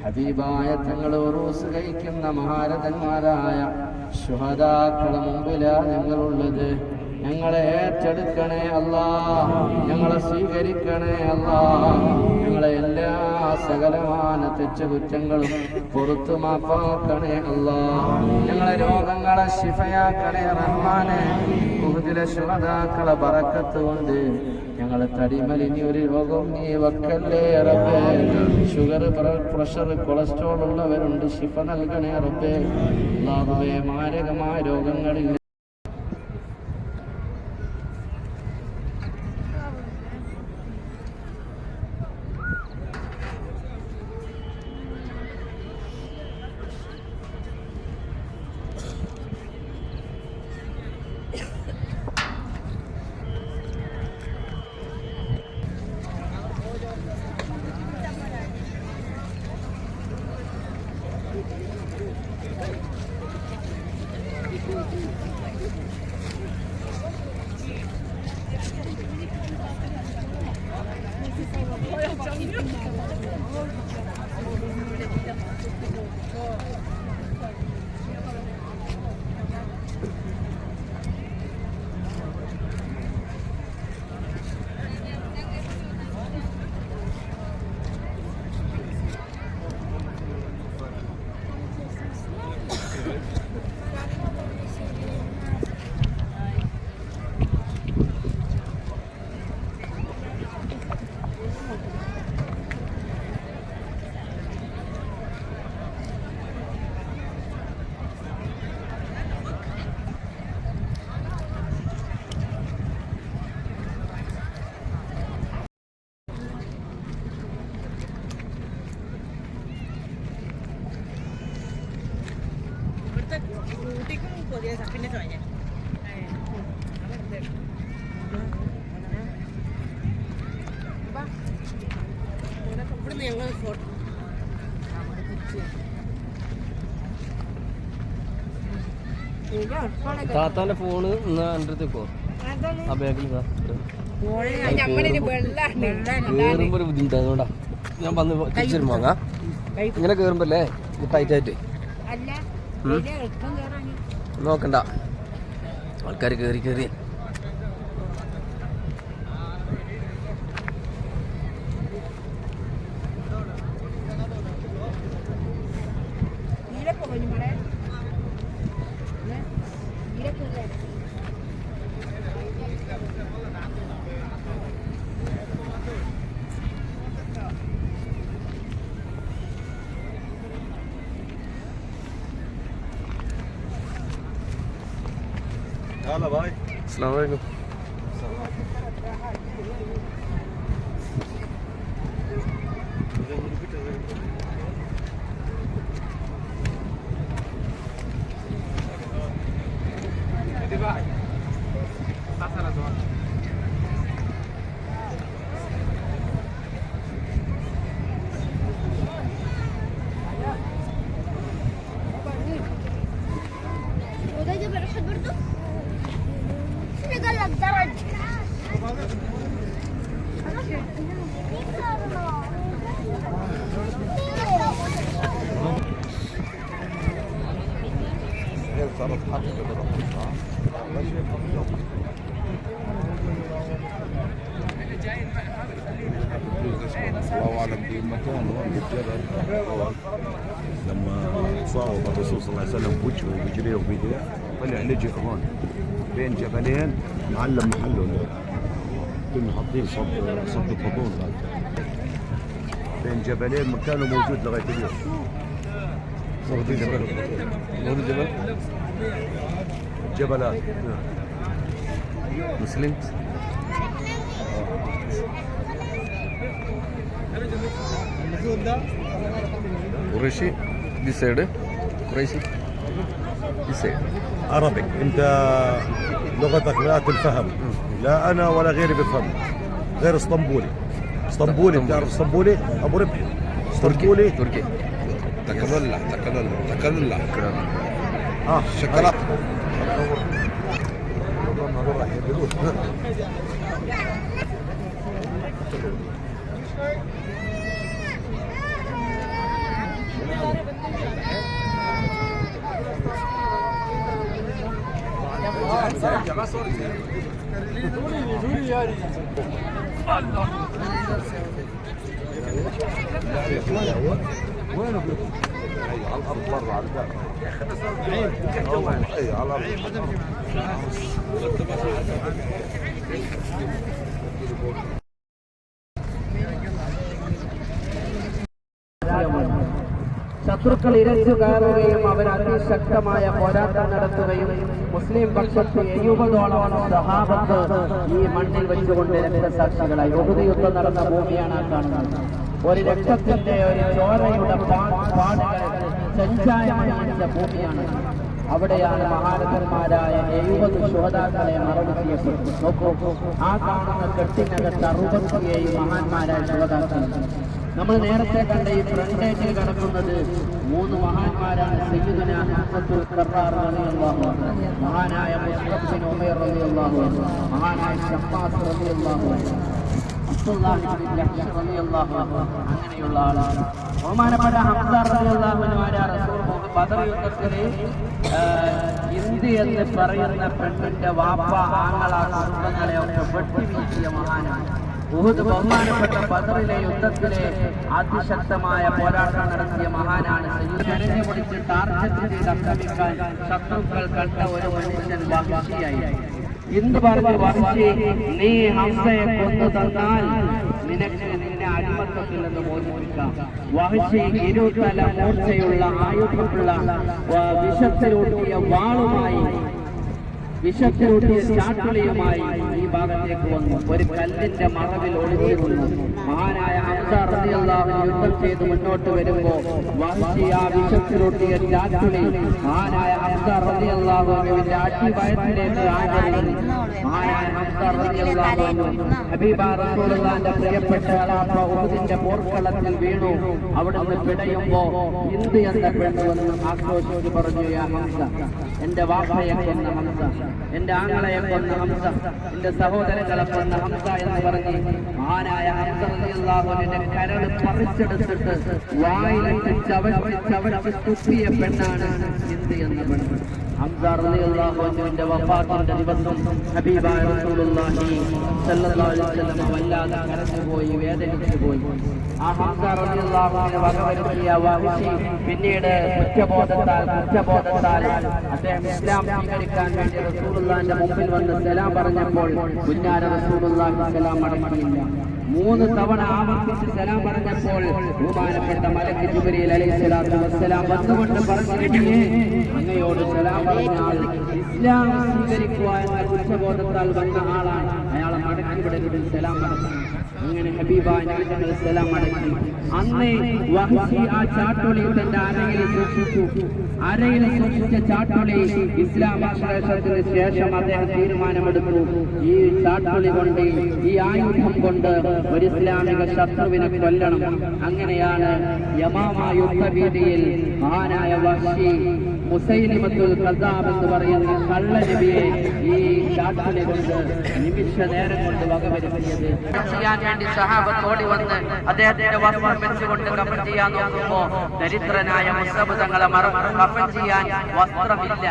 ഹബീബായ തങ്ങൾ ഉറൂസ് കഴിക്കുന്ന മഹാരഥന്മാരായ ശുഹദാക്കളുടെ മുമ്പിലാണ് ഞങ്ങളുള്ളത്. ഞങ്ങളെ ഏറ്റെടുക്കണേ അല്ലാ, ഞങ്ങളെ സ്വീകരിക്കണേ അല്ലാ, ഞങ്ങളെ എല്ലാ സകലമാന തെറ്റുകുറ്റങ്ങളും പുറത്തു മാപ്പാക്കണേ അല്ലാ, ഞങ്ങളെ രോഗങ്ങളെ ശിഫയാക്കണേ റഹ്മാനെ. ഉഹുദിലെ ശുഹദാക്കളെ ബറക്കത്ത് കൊണ്ട് ഞങ്ങളെ തടിമലിനി ഒരു രോഗം നീ വെക്കല്ലേ റബ്ബേ. ഷുഗർ, പ്രഷർ, കൊളസ്ട്രോൾ ഉള്ളവരുണ്ട്, ശിഫ നൽകണേ റബ്ബേ. അല്ലാഹുവേ, മാരകമായ രോഗങ്ങളിൽ താത്താന്റെ ഫോണ് എൻ്റെ അടുത്തേക്കോ ആ ബാഗിൽ കേറുമ്പോ ഒരു ബുദ്ധിമുട്ട്. അതുകൊണ്ടാ ഞാൻ വന്ന് തിരിച്ചു വാങ്ങാം. ഇങ്ങനെ കേറുമ്പോ അല്ലേ ടൈറ്റ് ആയിട്ട് നോക്കണ്ട, ആൾക്കാർ കേറി കേറി هلا باي. السلام عليكم. الله اعلم بمكان هون بالجبل لما صاوب الرسول صلى الله عليه وسلم بوجهه وبجريه وبيديه طلع لجئ هون بين جبلين معلم محله كنا حاطين صد الفضول بين جبلين مكانه موجود لغايه اليوم. صد الجبل هذا جبل جبلات مسلم قريشي دي سيد قريشي دي سيد عربي. انت لغتك لا تفهم، لا انا ولا غيري بفهم غير اسطنبولي. اسطنبولي بتعرف اسطنبولي؟ ابو ربحي اسطنبولي تركي تكلل شكرا. وينه اي على الارض برا على الباب اي على الارض ശത്രുക്കൾ ഇരച്ചു കയറുകയും അവർ അതിശക്തമായ പോരാട്ടം നടത്തുകയും മുസ്ലിം പക്ഷത്ത് 70ഓളം സഹാബത്ത് ഈ മണ്ണിൽ വെച്ചുകൊണ്ട് രക്തസാക്ഷികളായി. ഉഹുദ് യുദ്ധം നടന്ന ഭൂമിയാണ് കാണുന്നത്. ഒരു രക്തത്തിന്റെ ഒരു ചോരയുടെ പാടുകൾ ചെഞ്ചായമണിയിച്ച ഭൂമിയാണ്. അവിടെയാണ് മഹാരഥന്മാരായ 70 ശുഹദാക്കളെ മറവ് ചെയ്യപ്പെട്ടു. നോക്കൂ, ആ കാണുന്ന കെട്ടിനകത്ത് 67 മഹാന്മാരായ ശുഹദാക്കൾ. നമ്മൾ നേരത്തെ കണ്ട ഈ ഫ്രണ്ടേജിൽ കിടക്കുന്നത് 3 മഹാന്മാരാണ്. സയ്യിദുന ഹംസത്തുൽ ഖറാർ റളിയല്ലാഹു അൻഹു, മഹാനായ മുസ്അബ് ബിൻ ഉമൈർ റളിയല്ലാഹു അൻഹു, മഹാനായ ഷമ്മാസ് റളിയല്ലാഹു അൻഹു, അബ്ദുല്ലാഹി ബിൻ ജഹ്ഷ് റളിയല്ലാഹു അൻഹു, അങ്ങനെയുള്ള ആളാണ്. ബഹുമാനപ്പെട്ട ഹംസ റളിയല്ലാഹു അൻഹു റസൂൽ ബദർ യുദ്ധത്തിൽ ഇന്ത്യ എന്ന് പറയുന്ന പെണ്ണിന്റെ വാപ്പ ആങ്ങള കുടുംബങ്ങളെ ഒക്കെ വെട്ടിവീഴ്ത്തിയ മഹാനാണ്. ഉഹുദ് ബഹുമാനപ്പെട്ട ബദറിലെ യുദ്ധത്തിലെ അതിശക്തമായ പോരാട്ടം നടത്തിയ മഹാനാണ്. തെരഞ്ഞു പിടിച്ച് ടാർഗറ്റ് ചെയ്ത് ആക്രമിക്കാൻ ശത്രുക്കൾ കണ്ട ഒരു മനുഷ്യൻ വഹ്ശിയായി. എന്ത് പറഞ്ഞു വഹ്ശി, നീ ഹംസയെ കൊന്നു തന്നാൽ നിനക്ക് നിന്നെ അടിമത്തത്തിൽ നിന്ന് മോചിപ്പിക്കാം. വഹ്ശി ഇരുതല മൂർച്ചയുള്ള ആയുധമുള്ള വിഷത്തിലൂട്ടിയ വാളുമായി, വിഷത്തിലൂട്ടിയ ചാട്ടുളിയുമായി ഈ ഭാഗത്തേക്ക് വന്നു. ഒരു കല്ലിന്റെ മറവിൽ ഒളിച്ചിരുന്നു. മഹാനായ ഹംസ റളിയല്ലാഹു അൻഹു യുദ്ധം ചെയ്ത് മുന്നോട്ട് വരുമ്പോൾ വഹ്ശി ആ വിഷത്തിലൂട്ടിയ ചാട്ടുളി മഹാനായ ഹംസ റളിയല്ലാഹു അൻഹുവിന്റെ അടിവയറ്റിലേക്ക് ആഞ്ഞെറിഞ്ഞു. മഹാനായ ഹംസ റളിയല്ലാഹു അൻഹു ഹബീബായ റസൂലുള്ളാഹിന്റെ പ്രിയപ്പെട്ട അലാഫ ഉഹുദിന്റെ പോർക്കളത്തിൽ വീണു. അവിടുന്ന് പിടയുമ്പോ ഇന്ത്യ എന്ന പെണ്ണ് വന്ന് ആക്രോശിച്ച് പറഞ്ഞു, യാ ഹംസ, എന്റെ വാപ്പയെ കൊന്ന ഹംസ, എന്റെ ആങ്ങളയെ കൊന്ന ഹംസ, എന്റെ സഹോദരങ്ങളെ കൊന്ന ഹംസ എന്ന് പറഞ്ഞ് മഹാനായ ഹംസ റളിയല്ലാഹു അൻഹുവിന്റെ കരൾ പറിച്ചെടുത്തിട്ട് വായിലിട്ട് ചവച്ച് തുപ്പിയ പെണ്ണാണ് ഇന്ത്യ എന്ന പെണ്ണ്. ഹംസ റളിയല്ലാഹു അൻഹുവിന്റെ വഫാത്തിന്റെ ദിവസം ഹബീബായ റസൂലുള്ളാഹി സ്വല്ലല്ലാഹു അലൈഹി വസല്ലം വല്ലാതെ കരഞ്ഞുപോയി, വേദനിച്ചുപോയി. ആ ഹംസ റളിയല്ലാഹു അൻഹു വകവരുത്തിയ വഹ്ശി പിന്നീട് കുറ്റബോധത്താൽ അദ്ദേഹം ഇസ്ലാം സ്വീകരിക്കാൻ വേണ്ടി റസൂലുള്ളാഹിന്റെ മുമ്പിൽ വന്ന് സലാം പറഞ്ഞപ്പോൾ കുഞ്ഞാര റസൂലുള്ളാഹി സലാം മടക്കിയില്ല. 3 തവണ ആവർത്തിച്ച് സലാം പറഞ്ഞപ്പോൾ ബഹുമാനപ്പെട്ട മലക്ക് ജിബ്രീൽ അലൈഹിസ്സലാത്തു വസ്സലാം വന്നുകൊണ്ട് പറഞ്ഞു, അങ്ങയോട് സലാം പറഞ്ഞാൽ ഇസ്ലാം സ്വീകരിക്കുക എന്ന കുറ്റബോധത്താൽ വന്ന ആളാണ്, അയാളെ മടക്കി വിടരുത്, സലാം പറഞ്ഞു. അങ്ങനെ ഹബീബായ നബി സലാം മടക്കി. അന്ന് വഹ്ശി ആ ചാട്ടുളി തന്റെ അരയിൽ സൂക്ഷിച്ചു. അരയിൽ സൂക്ഷിച്ച ചാട്ടുളി ഇസ്ലാം ആശ്ലേഷത്തിന് ശേഷം അദ്ദേഹം തീരുമാനമെടുത്തു, ഈ ചാട്ടുളി കൊണ്ട്, ഈ ആയുധം കൊണ്ട് ഒരു ഇസ്ലാമിക ശത്രുവിനെ കൊല്ലണം. അങ്ങനെയാണ് യമാമ യുദ്ധഭീതിയിൽ മഹാനായ വഹ്ശി മുസൈലിമത്തുൽ കദ്ദാബ് എന്ന് പറയുന്ന കള്ളനബിയെ ഈ ചാട്ടുളി കൊണ്ട് നിമിഷ നേരം കൊണ്ട് വകവരുത്തിയത്. ചെയ്യാൻ വേണ്ടി സഹാബത്ത് ഓടി വന്ന് അദ്ദേഹത്തിന്റെ വസ്ത്രം വെച്ചുകൊണ്ട് കഫൻ ചെയ്യാൻ നോക്കുമ്പോ ദരിദ്രനായ മുസ്അബ് തങ്ങളെ കഫൻ ചെയ്യാൻ വസ്ത്രമില്ല.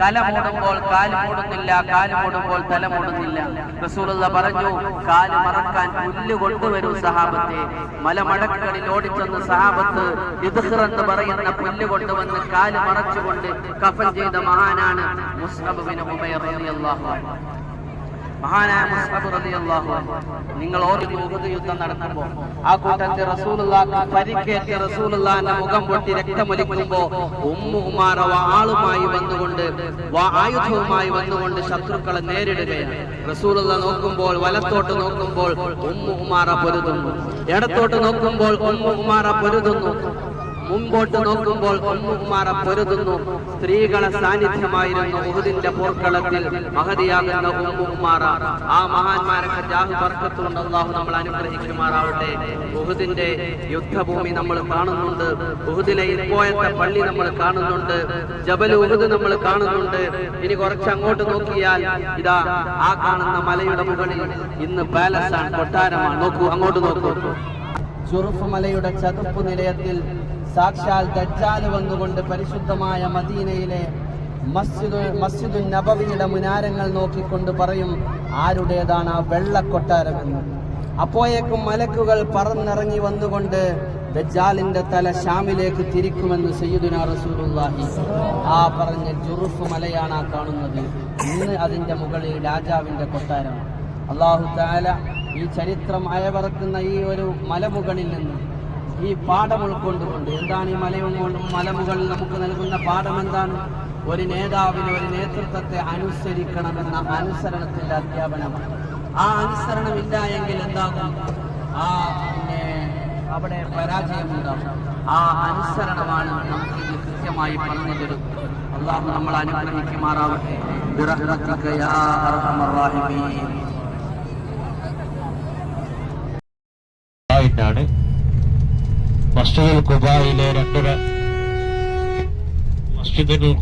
തല മൂടുമ്പോൾ കാല് മൂടുന്നില്ല, കാല് മൂടുമ്പോൾ തല മൂടുന്നില്ല. റസൂലുള്ളാഹി പറഞ്ഞു, കാല് മറക്കാൻ പുല്ല് കൊണ്ടുവരൂ സഹാബത്തെ. മലമടക്കുകളിൽ ഓടിച്ചെന്ന് സഹാബത്ത് ഇദ്ഖർ എന്ന് പറയുന്ന പുല്ല് കൊണ്ടുവന്ന് കാല് മറച്ചുകൊണ്ട് കഫൻ ചെയ്ത മഹാനാണ് മുസ്അബ് ബിൻ ഉമൈർ റളിയല്ലാഹു അൻഹു. മഹാനായ മുസ്അബ് റളിയല്ലാഹു അൻഹു, നിങ്ങൾ ഓർമ്മ ഉഹുദ് യുദ്ധം നടത്തുമ്പോൾ ആ കൂട്ടത്തിൽ റസൂലുള്ളാഹിക്ക് പരിക്കേറ്റ റസൂലുള്ളാഹിന്റെ മുഖം പൊട്ടി രക്തമൊലിക്കുമ്പോ ഉമ്മു ഉമാറ ആളുമായി വന്നുകൊണ്ട് ആയുധവുമായി വന്നുകൊണ്ട് ശത്രുക്കളെ നേരിടുകയാണ്. റസൂലുള്ളാഹി നോക്കുമ്പോൾ വലത്തോട്ട് നോക്കുമ്പോൾ ഉമ്മു ഉമാറ പൊരുതുന്നു, ഇടത്തോട്ട് നോക്കുമ്പോൾ ഉമ്മു ഉമാറ പൊരുതുന്നു, മുമ്പോട്ട് നോക്കുമ്പോൾ ഉമ്മു ഉമാറ പൊരുതുന്നു. സ്ത്രീകളെ സാന്നിധ്യമായിരുന്നു ഉഹുദിന്റെ പോർക്കളത്തിൽ മഹദിയാകുന്ന ഉമ്മു ഉമാറ. ആ മഹാന്മാരൊക്കെ ജാഹ് ബർക്കത്തുകൊണ്ട് അല്ലാഹു നമ്മൾ അനുഗ്രഹിക്കുമാറാവട്ടെ. ഉഹുദിന്റെ യുദ്ധഭൂമി നമ്മൾ കാണുന്നുണ്ട്, ഉഹുദിലെ ഇപ്പോഴത്തെ പള്ളി നമ്മൾ കാണുന്നുണ്ട്, ജബൽ ഉഹുദ് നമ്മൾ കാണുന്നുണ്ട്. ഇനി കുറച്ച് അങ്ങോട്ട് നോക്കിയാൽ ഇതാ ആ കാണുന്ന മലയുടെ മുകളിൽ ഇന്ന് പാലസാണ്, കൊട്ടാരമാണ്. നോക്കൂ, അങ്ങോട്ട് നോക്കൂ. ജുർഫ് മലയുടെ ചതുപ്പ് നിലയത്തിൽ സാക്ഷാൽ ദജ്ജാൽ വന്നുകൊണ്ട് പരിശുദ്ധമായ മദീനയിലെ മസ്ജിദുൻ നബവിയുടെ മുനാരങ്ങൾ നോക്കിക്കൊണ്ട് പറയും, ആരുടേതാണ് ആ വെള്ളക്കൊട്ടാരമെന്ന്. അപ്പോഴേക്കും മലക്കുകൾ പറന്നിറങ്ങി വന്നുകൊണ്ട് ദജ്ജാലിന്റെ തല ഷാമിലേക്ക് തിരിക്കുമെന്ന് സയ്യിദുനാ റസൂലുള്ളാഹി. ആ പറഞ്ഞ ജുറുഫ് മലയാണ് ആ കാണുന്നത്. ഇന്ന് അതിന്റെ മുകളിൽ രാജാവിന്റെ കൊട്ടാരം. അല്ലാഹു തആല ഈ ചരിത്രം അയവറക്കുന്ന ഈ ഒരു മലമുകളിൽ നിന്ന് ഈ പാഠം ഉൾക്കൊണ്ടുകൊണ്ട്, എന്താണ് ഈ മലമുകളിൽ നമുക്ക് നൽകുന്ന പാഠം എന്താണ്? ഒരു നേതാവിന്, ഒരു നേതൃത്വത്തെ അനുസരിക്കണമെന്ന അനുസരണത്തിന്റെ അധ്യാപനമാണ്. ആ അനുസരണമില്ല എങ്കിൽ എന്താകും? അവിടെ പരാജയമുണ്ടാകും. ആ അനുസരണമാണ് നമുക്ക് ഇത് കൃത്യമായി പറഞ്ഞത്. അല്ലാഹു നമ്മളെ അനുഗ്രഹിക്കുമാറാവട്ടെ. ബിറഹ്മതിക യാ അർഹമർ റഹീമീൻ. മസ്ജിദുൽ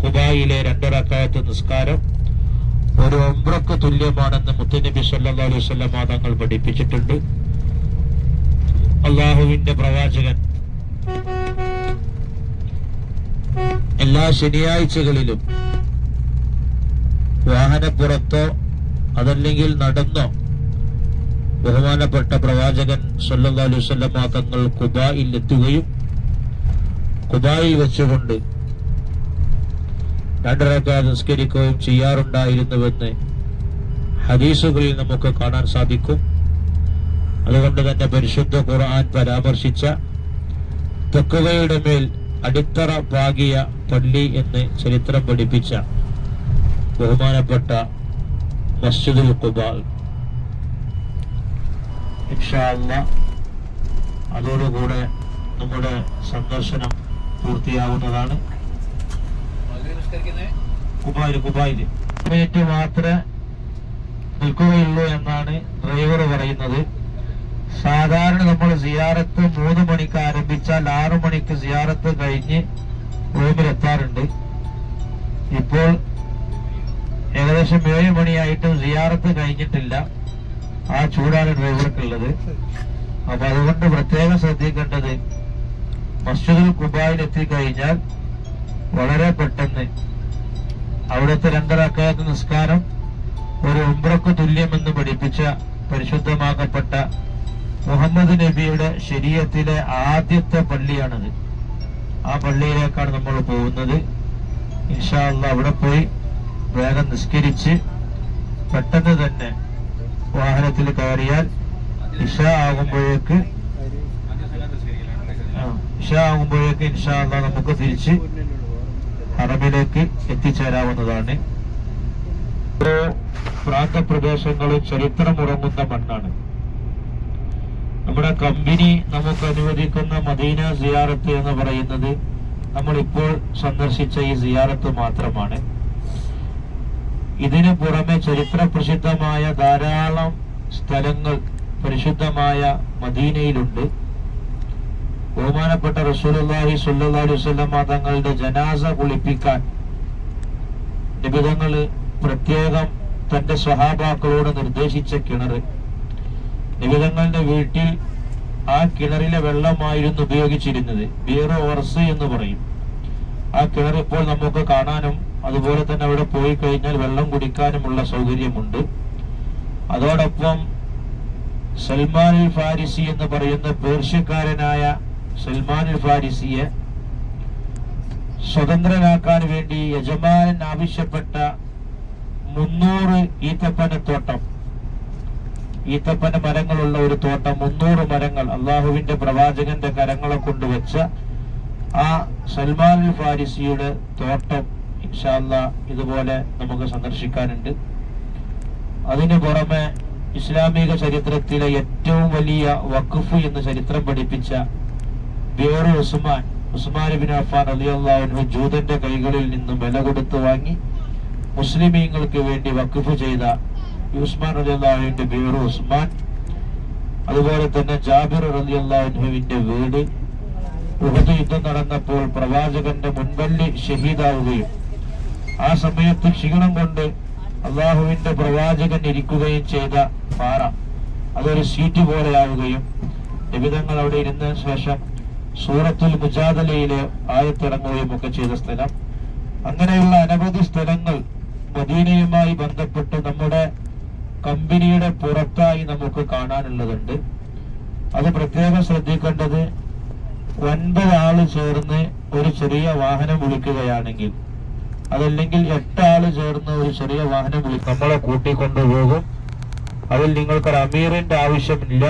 ഖുബായിലെ 2 റക്അത്ത് നിസ്കാരം ഒരു ഉംറക്ക് തുല്യമാണെന്ന് മുത്തുനബി സല്ലല്ലാഹു അലൈഹി വസല്ലം തങ്ങൾ പഠിപ്പിച്ചിട്ടുണ്ട്. അള്ളാഹുവിന്റെ പ്രവാചകൻ എല്ലാ ശനിയാഴ്ചകളിലും വാഹനപ്പുറത്തോ അതല്ലെങ്കിൽ നടന്നോ ബഹുമാനപ്പെട്ട പ്രവാചകൻ സല്ലല്ലാഹു അലൈഹി വസല്ലം തങ്ങൾ ഖുബായിൽ എത്തുകയും ഖുബായിൽ വെച്ചുകൊണ്ട് 2 റക്അത്ത് നിസ്കരിക്കുകയും ചെയ്യാറുണ്ടായിരുന്നുവെന്ന് ഹദീസുകളിൽ നമുക്ക് കാണാൻ സാധിക്കും. അതുകൊണ്ട് തന്നെ പരിശുദ്ധ ഖുർആൻ പരാമർശിച്ച തഖ്വയുടെ മേൽ അടിത്തറ പാകിയ പള്ളി എന്ന് ചരിത്രം പഠിപ്പിച്ച ബഹുമാനപ്പെട്ട മസ്ജിദുൽ ഖുബാ, ഇൻഷാ അല്ലാഹ് അതോടുകൂടെ നമ്മുടെ സന്ദർശനം പൂർത്തിയാവുന്നതാണ്. കുബായില് മിനിറ്റ് മാത്രമേ നിൽക്കുകയുള്ളൂ എന്നാണ് ഡ്രൈവർ പറയുന്നത്. സാധാരണ നമ്മൾ സിയാറത്ത് 3 മണിക്ക് ആരംഭിച്ചാൽ 6 മണിക്ക് സിയാറത്ത് കഴിഞ്ഞ് റൂമിലെത്താറുണ്ട്. ഇപ്പോൾ ഏകദേശം 7 മണിയായിട്ടും സിയാറത്ത് കഴിഞ്ഞിട്ടില്ല. ആ ചൂടാണ് ഡ്രൈവർക്കുള്ളത്. അപ്പൊ അതുകൊണ്ട് പ്രത്യേകം ശ്രദ്ധിക്കേണ്ടത്, മസ്ജിദുൽ ഖുബായിൽ എത്തിക്കഴിഞ്ഞാൽ വളരെ പെട്ടെന്ന് അവിടുത്തെ 2 റക്അത്ത് നിസ്കാരം ഒരു ഉംറക്ക് തുല്യമെന്ന് പഠിപ്പിച്ച പരിശുദ്ധമാക്കപ്പെട്ട മുഹമ്മദ് നബിയുടെ ശരീഅത്തിലെ ആദ്യത്തെ പള്ളിയാണത്. ആ പള്ളിയിലേക്കാണ് നമ്മൾ പോകുന്നത്. ഇൻഷാ അല്ലാഹ് അവിടെ പോയി വേഗം നിസ്കരിച്ച് പെട്ടെന്ന് തന്നെ വാഹനത്തിൽ കയറിയാൽ ഇശാ ആകുമ്പോഴേക്ക് ഇൻഷാ അല്ലാഹ് നമുക്ക് തിരിച്ച് ഹറമിലേക്ക് എത്തിച്ചേരാവുന്നതാണ്. ഓരോ പ്രാന്തപ്രദേശങ്ങളും ചരിത്രമുറങ്ങുന്ന മണ്ണാണ്. നമ്മുടെ കമ്പനി നമുക്ക് അനുവദിക്കുന്ന മദീന സിയാറത്ത് എന്ന് പറയുന്നത് നമ്മളിപ്പോൾ സന്ദർശിച്ച ഈ സിയാറത്ത് മാത്രമാണ്. ഇതിനു പുറമെ ചരിത്ര പ്രസിദ്ധമായ ധാരാളം സ്ഥലങ്ങൾ പരിശുദ്ധമായ മദീനയിലുണ്ട്. ബഹുമാനപ്പെട്ട റസൂലുള്ളാഹി സ്വല്ലല്ലാഹു അലൈഹി വസല്ലം തങ്ങളുടെ ജനാസ കുളിപ്പിക്കാൻ നബി തങ്ങൾ പ്രത്യേകം തന്റെ സ്വഹാബാക്കളോട് നിർദ്ദേശിച്ച കിണർ, നബി തങ്ങളുടെ വീട്ടിൽ ആ കിണറിലെ വെള്ളമായിരുന്നു ഉപയോഗിച്ചിരുന്നത്. ബീറു വർസ് എന്ന് പറയും. ആ കിണർ ഇപ്പോൾ നമുക്ക് കാണാനും അതുപോലെ തന്നെ അവിടെ പോയി കഴിഞ്ഞാൽ വെള്ളം കുടിക്കാനുമുള്ള സൗകര്യമുണ്ട്. അതോടൊപ്പം സൽമാൻ അൽ ഫാരിസി എന്ന് പറയുന്ന പേർഷ്യക്കാരനായ സൽമാൻ അൽ ഫാരിസിയെ സ്വതന്ത്രനാക്കാൻ വേണ്ടി യജമാനൻ ആവശ്യപ്പെട്ട 300 ഈത്തപ്പന മരങ്ങളുള്ള ഒരു തോട്ടം, 300 മരങ്ങൾ അള്ളാഹുവിന്റെ പ്രവാചകന്റെ കരങ്ങളെ കൊണ്ടുവച്ച ആ സൽമാൻ അൽ ഫാരിസിയുടെ തോട്ടം ഇൻഷാ അല്ലാഹ് ഇതുപോലെ നമുക്ക് സന്ദർശിക്കാനുണ്ട്. അതിനു പുറമെ ഇസ്ലാമിക ചരിത്രത്തിലെ ഏറ്റവും വലിയ വഖഫ് എന്ന് ചരിത്രം പഠിപ്പിച്ച ബീറു ഉസ്മാൻ ഇബ്നു അഫ്ഫാൻ റളിയല്ലാഹു അൻഹു ജൂതന്റെ കൈകളിൽ നിന്നും വില കൊടുത്തു വാങ്ങി മുസ്ലിമീങ്ങൾക്ക് വേണ്ടി വഖഫ് ചെയ്ത ഉസ്മാൻ റളിയല്ലാഹു അൻഹുവിന്റെ ബീറു ഉസ്മാൻ. അതുപോലെ തന്നെ ജാബിർ റളിയല്ലാഹു അൻഹുവിന്റെ വീട് ഉഹദ് യുദ്ധം നടന്നപ്പോൾ പ്രവാചകന്റെ മുൻപല്ലി ഷഹീദാവുകയും ആ സമയത്ത് ക്ഷീണം കൊണ്ട് അള്ളാഹുവിന്റെ പ്രവാചകൻ ഇരിക്കുകയും ചെയ്ത പാറ അതൊരു സീറ്റ് പോലെയാവുകയും നിബിധങ്ങൾ അവിടെ ഇരുന്ന ശേഷം സൂറത്തുൽ മുജാദലയിലെ ആയത്തിറങ്ങുകയും ഒക്കെ ചെയ്ത സ്ഥലം. അങ്ങനെയുള്ള അനവധി സ്ഥലങ്ങൾ മദീനയുമായി ബന്ധപ്പെട്ട് നമ്മുടെ കമ്പനിയുടെ പുറത്തായി നമുക്ക് കാണാനുള്ളതുണ്ട്. അത് പ്രത്യേകം ശ്രദ്ധിക്കേണ്ടത് 9 ആള് ചേർന്ന് ഒരു ചെറിയ വാഹനം വിളിക്കുകയാണെങ്കിൽ, അതല്ലെങ്കിൽ 8 ആള് ചേർന്ന് ഒരു ചെറിയ വാഹനം നമ്മളെ കൂട്ടിക്കൊണ്ടുപോകും. അതിൽ നിങ്ങൾക്കൊരു അമീറിന്റെ ആവശ്യമില്ല.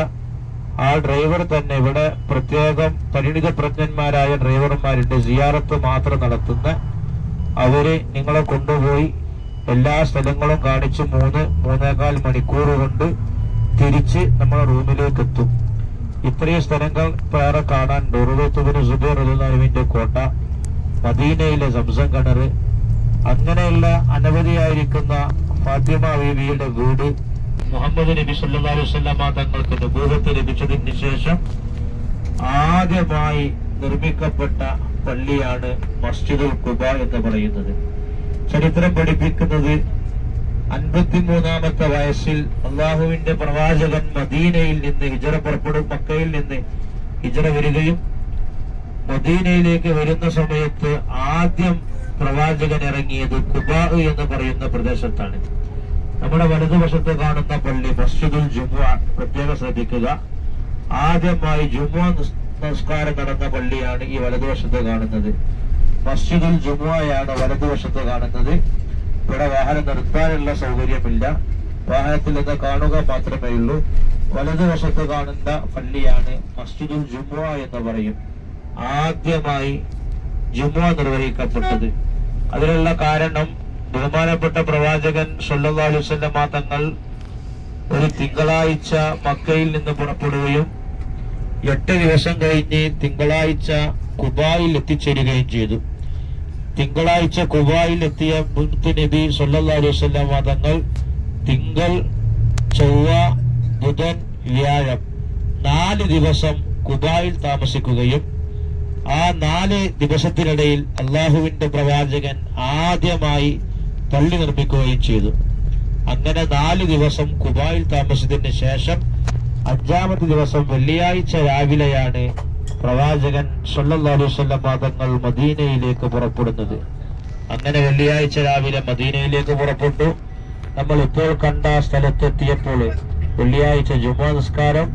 ആ ഡ്രൈവർ തന്നെ, ഇവിടെ പ്രത്യേകം പരിണിത പ്രജ്ഞന്മാരായ ഡ്രൈവർമാരുണ്ട്, സിയാറത്ത് മാത്രം നടത്തുന്ന. അവര് നിങ്ങളെ കൊണ്ടുപോയി എല്ലാ സ്ഥലങ്ങളും കാണിച്ച് 3-3.25 മണിക്കൂർ കൊണ്ട് തിരിച്ച് നമ്മളെ റൂമിലേക്ക് എത്തും. ഇത്രയും സ്ഥലങ്ങൾ വേറെ കാണാനുണ്ട്. ഉറുവത്തുബിന് സുബൈർ റളിയല്ലാഹുവിന്റെ കോട്ട, മദീനയിലെ സംസം കിണർ, അങ്ങനെയുള്ള അനവധിയായിരിക്കുന്ന ഫാത്തിമ ബീവിയുടെ വീട്, മുഹമ്മദ് നബി സല്ലല്ലാഹു അലൈഹി വസല്ലമ തങ്ങൾക്ക് നബൂവത്ത് ലഭിച്ചതിന് ശേഷം ആദ്യമായി നിർമ്മിക്കപ്പെട്ട പള്ളിയാണ് മസ്ജിദുൽ ഖുബ എന്ന് പറയുന്നത്. ചരിത്രം പഠിപ്പിക്കുന്നത് 53-ാമത്തെ വയസ്സിൽ അള്ളാഹുവിന്റെ പ്രവാചകൻ മദീനയിൽ നിന്ന് ഹിജറ പുറപ്പെടും, മക്കയിൽ നിന്ന് ഹിജറ വരികയും മദീനയിലേക്ക് വരുന്ന സമയത്ത് ആദ്യം പ്രവാചകൻ ഇറങ്ങിയത് ഖുബാ എന്ന് പറയുന്ന പ്രദേശത്താണ്. നമ്മുടെ വലതുവശത്ത് കാണുന്ന പള്ളി മസ്ജിദുൽ ജുമുഅ, പ്രത്യേകം ശ്രദ്ധിക്കുക. ആദ്യമായി ജുമുഅ നമസ്കാരം നടന്ന പള്ളിയാണ് ഈ വലതുവശത്ത് കാണുന്നത്. മസ്ജിദുൽ ജുമുഅയാണ് വലതുവശത്ത് കാണുന്നത്. ഇവിടെ വാഹനം നിർത്താനുള്ള സൗകര്യമില്ല, വാഹനത്തിൽ നിന്ന് കാണുക മാത്രമേ ഉള്ളൂ. വലതുവശത്ത് കാണുന്ന പള്ളിയാണ് മസ്ജിദുൽ ജുമുഅ എന്ന് പറയും. ആദ്യമായി ജുമുഅ നിർവഹിക്കപ്പെട്ടത്. അതിനുള്ള കാരണം, ബഹുമാനപ്പെട്ട പ്രവാചകൻ സല്ലല്ലാഹു അലൈഹി വസല്ലമ തങ്ങൾ ഒരു തിങ്കളാഴ്ച മക്കയിൽ നിന്ന് പുറപ്പെടുകയും 8 ദിവസം കഴിഞ്ഞ് തിങ്കളാഴ്ച ഖുബായിൽ എത്തിച്ചേരുകയും ചെയ്തു. തിങ്കളാഴ്ച ഖുബായിൽ എത്തിയ നബി സല്ലല്ലാഹു അലൈഹി വസല്ലമ തങ്ങൾ തിങ്കൾ, ചൊവ്വ, ബുധൻ, വ്യാഴം 4 ദിവസം ഖുബായിൽ താമസിക്കുകയും ആ 4 ദിവസത്തിനിടയിൽ അള്ളാഹുവിന്റെ പ്രവാചകൻ ആദ്യമായി പള്ളി നിർമ്മിക്കുകയും ചെയ്തു. അങ്ങനെ 4 ദിവസം ഖുബായിൽ താമസിച്ചതിന് ശേഷം 5-ാമത്തെ ദിവസം വെള്ളിയാഴ്ച രാവിലെയാണ് പ്രവാചകൻ സല്ലല്ലാഹു അലൈഹി വസല്ലം തങ്ങൾ മദീനയിലേക്ക് പുറപ്പെടുന്നത്. അങ്ങനെ വെള്ളിയാഴ്ച രാവിലെ മദീനയിലേക്ക് പുറപ്പെട്ടു. നമ്മൾ ഇപ്പോൾ കണ്ട സ്ഥലത്തെത്തിയപ്പോൾ വെള്ളിയാഴ്ച ജുമുഅ നിസ്കാരം,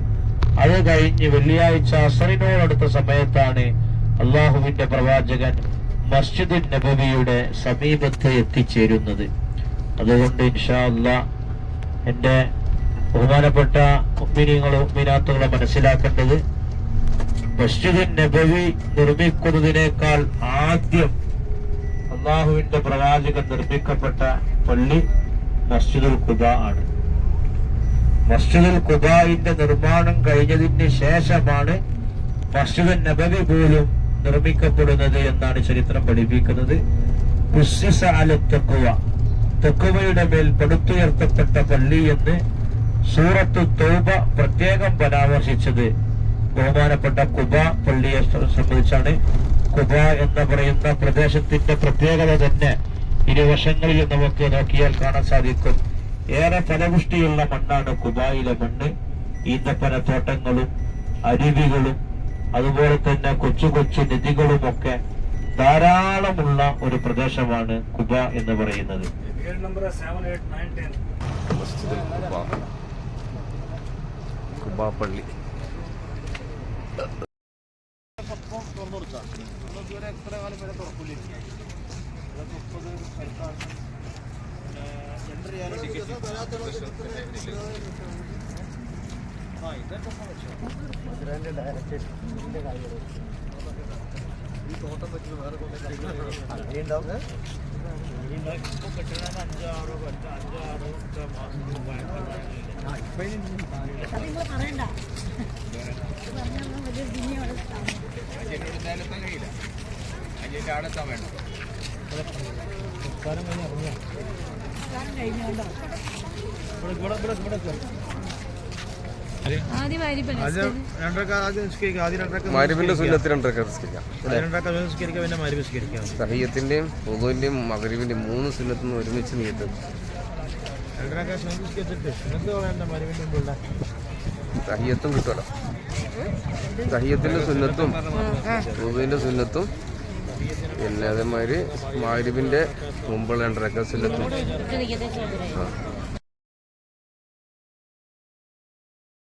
അത് കഴിഞ്ഞ് വെള്ളിയാഴ്ച അസ്റിനോടടുത്ത സമയത്താണ് അള്ളാഹുവിന്റെ പ്രവാചകൻ മസ്ജിദുൻ നബവിയുടെ സമീപത്ത് എത്തിച്ചേരുന്നത്. അതുകൊണ്ട് ഇൻഷാ അല്ലാഹ് എന്റെ ബഹുമാനപ്പെട്ട മുഅ്മിനീങ്ങളും മുഅ്മിനാത്തുകളും മനസ്സിലാക്കേണ്ടത്, മസ്ജിദുൻ നബവി നിർമ്മിക്കുന്നതിനേക്കാൾ ആദ്യം അള്ളാഹുവിന്റെ പ്രവാചകൻ നിർമ്മിക്കപ്പെട്ട പള്ളി മസ്ജിദുൽ ഖുബ ആണ്. മസ്ജിദുൽ ഖുബായിന്റെ നിർമ്മാണം കഴിഞ്ഞതിന് ശേഷമാണ് മസ്ജിദുൻ നബവി പോലും നിർമ്മിക്കപ്പെടുന്നത് എന്നാണ് ചരിത്രം പഠിപ്പിക്കുന്നത്. ഉസ്സിസ അല തഖ്വ, തഖ്വയുടെ മേൽ പടുത്തുയർത്തപ്പെട്ട പള്ളി എന്ന് സൂറത്തു തൗബ പ്രത്യേകം പരാമർശിച്ചത് ബഹുമാനപ്പെട്ട ഖുബ പള്ളിയെ സംബന്ധിച്ചാണ്. ഖുബ എന്ന് പറയുന്ന പ്രദേശത്തിന്റെ പ്രത്യേകത തന്നെ ഇരുവശങ്ങളിൽ നമുക്ക് നോക്കിയാൽ കാണാൻ സാധിക്കും. ഏറെ ഫലപുഷ്ടിയുള്ള മണ്ണാണ് ഖുബായിലെ മണ്ണ്. ഈന്തപ്പനത്തോട്ടങ്ങളും അരുവികളും അതുപോലെ തന്നെ കൊച്ചു കൊച്ചു നദികളുമൊക്കെ ധാരാളമുള്ള ഒരു പ്രദേശമാണ് ഖുബ എന്ന് പറയുന്നത്. ഖുബ പള്ളി ഈ തോട്ടം പറ്റുന്ന വേറെ ഉണ്ടാവും. 5-6 മഗ്‌രിബിന്റെ സുന്നത്ത് 2 റക്അത്ത് നിസ്കരിക്കാം. തഹിയ്യത്തിന്റെയും വുദൂഇന്റെയും മഗ്‌രിബിന്റെയും 3 സുന്നത്തും ഒരുമിച്ച് നിയത്ത്. തഹിയ്യത്തും കിട്ടുമല്ലോ. തഹിയ്യത്തിന്റെ സുന്നത്തും വുദൂഇന്റെ സുന്നത്തും പിന്നെ അതേമാതിരി മാരിബിൻ്റെ മുമ്പുള്ള 2 റക്കഅത്തിലെത്തും.